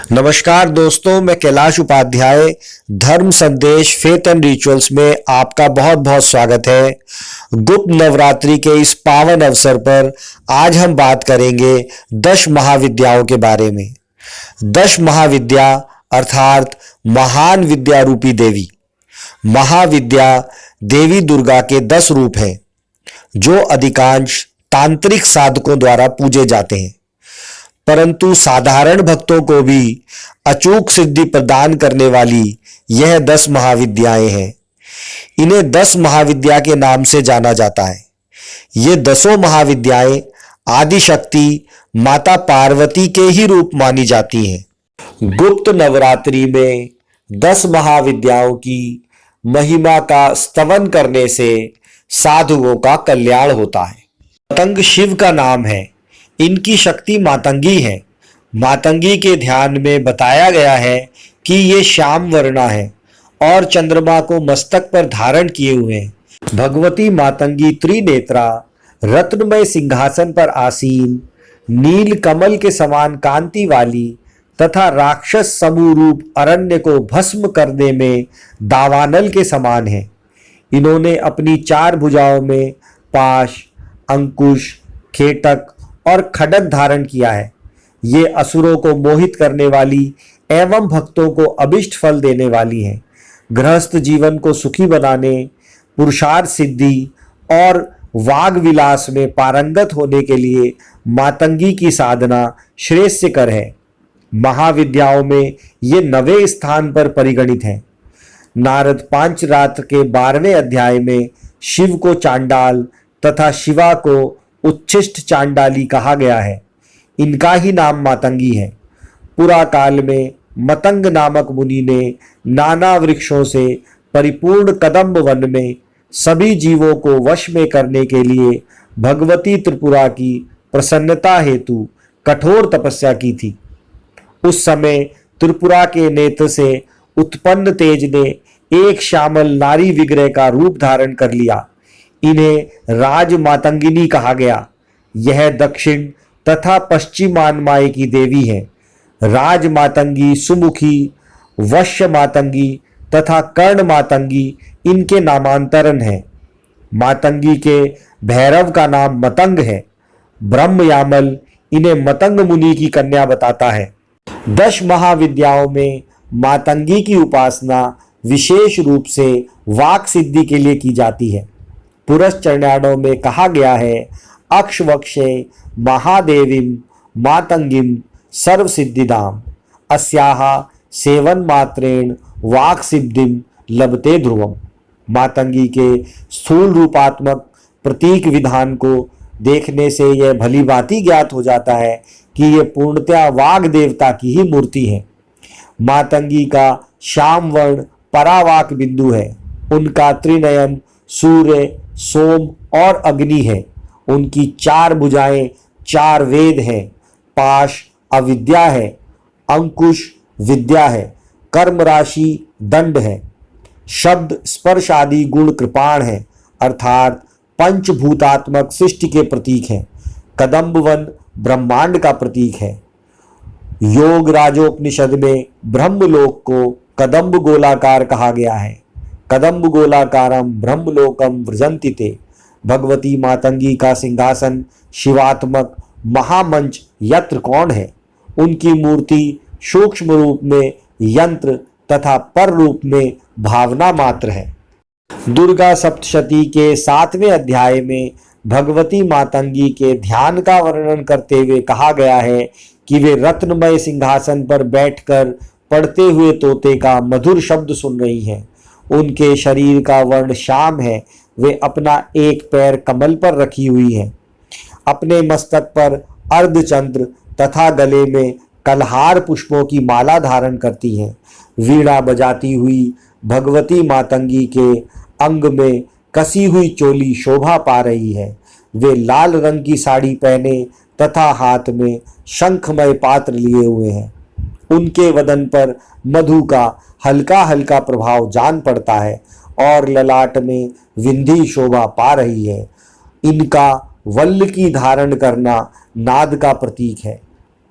नमस्कार दोस्तों, मैं कैलाश उपाध्याय धर्म संदेश फेथ एंड रिचुअल्स में आपका बहुत बहुत स्वागत है। गुप्त नवरात्रि के इस पावन अवसर पर आज हम बात करेंगे 10 महाविद्याओं के बारे में। 10 महाविद्या अर्थात महान विद्या रूपी देवी। महाविद्या देवी दुर्गा के 10 रूप हैं जो अधिकांश तांत्रिक साधकों द्वारा पूजे जाते हैं, परंतु साधारण भक्तों को भी अचूक सिद्धि प्रदान करने वाली यह 10 महाविद्याएं हैं। इन्हें 10 महाविद्या के नाम से जाना जाता है। ये 10 महाविद्याएं आदिशक्ति माता पार्वती के ही रूप मानी जाती हैं। गुप्त नवरात्रि में 10 महाविद्याओं की महिमा का स्तवन करने से साधुओं का कल्याण होता है। मतंग शिव का नाम है। इनकी शक्ति मातंगी है। मातंगी के ध्यान में बताया गया है कि ये श्याम वर्णा है और चंद्रमा को मस्तक पर धारण किए हुए हैं। भगवती मातंगी त्रिनेत्रा, रत्नमय सिंहासन पर आसीन, नील कमल के समान कांति वाली तथा राक्षस समूह रूप अरण्य को भस्म करने में दावानल के समान है। इन्होंने अपनी 4 भुजाओं में पाश, अंकुश, खेटक और खड्ग धारण किया है। ये असुरों को मोहित करने वाली एवं भक्तों को अभिष्ट फल देने वाली है। गृहस्थ जीवन को सुखी बनाने, पुरुषार्थ सिद्धि और वाग विलास में पारंगत होने के लिए मातंगी की साधना श्रेयस्कर है। महाविद्याओं में ये 9वें स्थान पर परिगणित है। नारद पांचरात्र के 12वें अध्याय में शिव को चांडाल तथा शिवा को उच्छिष्ट चांडाली कहा गया है। इनका ही नाम मातंगी है। पुरा काल में मतंग नामक मुनि ने नाना वृक्षों से परिपूर्ण कदम्ब वन में सभी जीवों को वश में करने के लिए भगवती त्रिपुरा की प्रसन्नता हेतु कठोर तपस्या की थी। उस समय त्रिपुरा के नेत्र से उत्पन्न तेज ने एक श्यामल नारी विग्रह का रूप धारण कर लिया। इन्हें राज मातंगिनी कहा गया। यह दक्षिण तथा पश्चिमानमाय की देवी है। राज मातंगी, सुमुखी, वश्य मातंगी तथा कर्ण मातंगी इनके नामांतरण है। मातंगी के भैरव का नाम मतंग है। ब्रह्मयामल इन्हें मतंग मुनि की कन्या बताता है। 10 महाविद्याओं में मातंगी की उपासना विशेष रूप से वाक सिद्धि के लिए की जाती है। पुरश्चरणाणों में कहा गया है, अक्षवक्षे महादेवीं मातंगीं सर्वसिद्धिदाम अस्याः सेवन मात्रेण वाक सिद्धिं लभते ध्रुवम। मातंगी के स्थूल रूपात्मक प्रतीक विधान को देखने से यह भली भांति ज्ञात हो जाता है कि यह पूर्णतया वाग देवता की ही मूर्ति है। मातंगी का श्याम वर्ण परावाक बिंदु है। उनका त्रिनयन सूर्य, सोम और अग्नि है। उनकी 4 भुजाएं 4 वेद हैं। पाश अविद्या है, अंकुश विद्या है, कर्म राशि दंड है, शब्द स्पर्श आदि गुण कृपाण है अर्थात पंचभूतात्मक सृष्टि के प्रतीक हैं। कदम्ब वन ब्रह्मांड का प्रतीक है। योग राजोपनिषद में ब्रह्मलोक को कदम्ब गोलाकार कहा गया है। कदम्ब गोलाकारम ब्रह्मलोकम व्रजन्ति ते। भगवती मातंगी का सिंहासन शिवात्मक महामंच या त्रिकोण है। उनकी मूर्ति सूक्ष्म रूप में यंत्र तथा पर रूप में भावना मात्र है। दुर्गा सप्तशती के 7वें अध्याय में भगवती मातंगी के ध्यान का वर्णन करते हुए कहा गया है कि वे रत्नमय सिंहासन पर बैठकर पढ़ते हुए तोते का मधुर शब्द सुन रही हैं। उनके शरीर का वर्ण श्याम है। वे अपना एक पैर कमल पर रखी हुई हैं। अपने मस्तक पर अर्धचंद्र तथा गले में कलहार पुष्पों की माला धारण करती हैं। वीणा बजाती हुई भगवती मातंगी के अंग में कसी हुई चोली शोभा पा रही है। वे लाल रंग की साड़ी पहने तथा हाथ में शंखमय पात्र लिए हुए हैं। उनके वदन पर मधु का हल्का हल्का प्रभाव जान पड़ता है और ललाट में विंधी शोभा पा रही है। इनका वल्ल की धारण करना नाद का प्रतीक है।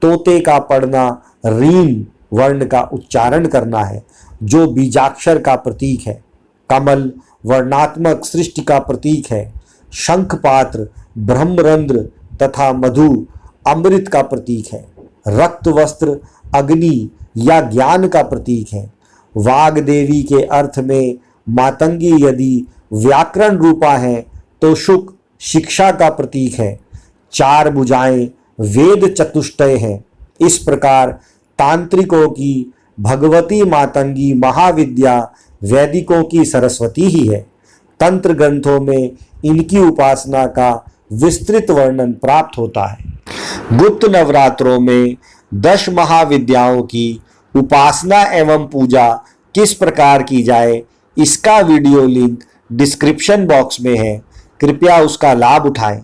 तोते का पढ़ना रीम वर्ण का उच्चारण करना है, जो बीजाक्षर का प्रतीक है। कमल वर्णात्मक सृष्टि का प्रतीक है। शंखपात्र ब्रह्मरंध्र तथा मधु अमृत का प्रतीक है। रक्त वस्त्र अग्नि या ज्ञान का प्रतीक है। वाग देवी के अर्थ में मातंगी यदि व्याकरण रूपा है तो शुक शिक्षा का प्रतीक है। चार भुजाएं वेद चतुष्टय है। इस प्रकार तांत्रिकों की भगवती मातंगी महाविद्या वैदिकों की सरस्वती ही है। तंत्र ग्रंथों में इनकी उपासना का विस्तृत वर्णन प्राप्त होता है। गुप्त नवरात्रों में 10 महाविद्याओं की उपासना एवं पूजा किस प्रकार की जाए, इसका वीडियो लिंक डिस्क्रिप्शन बॉक्स में है, कृपया उसका लाभ उठाएं।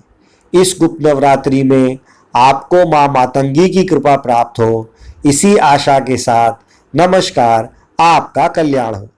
इस गुप्त नवरात्रि में आपको मां मातंगी की कृपा प्राप्त हो, इसी आशा के साथ नमस्कार। आपका कल्याण हो।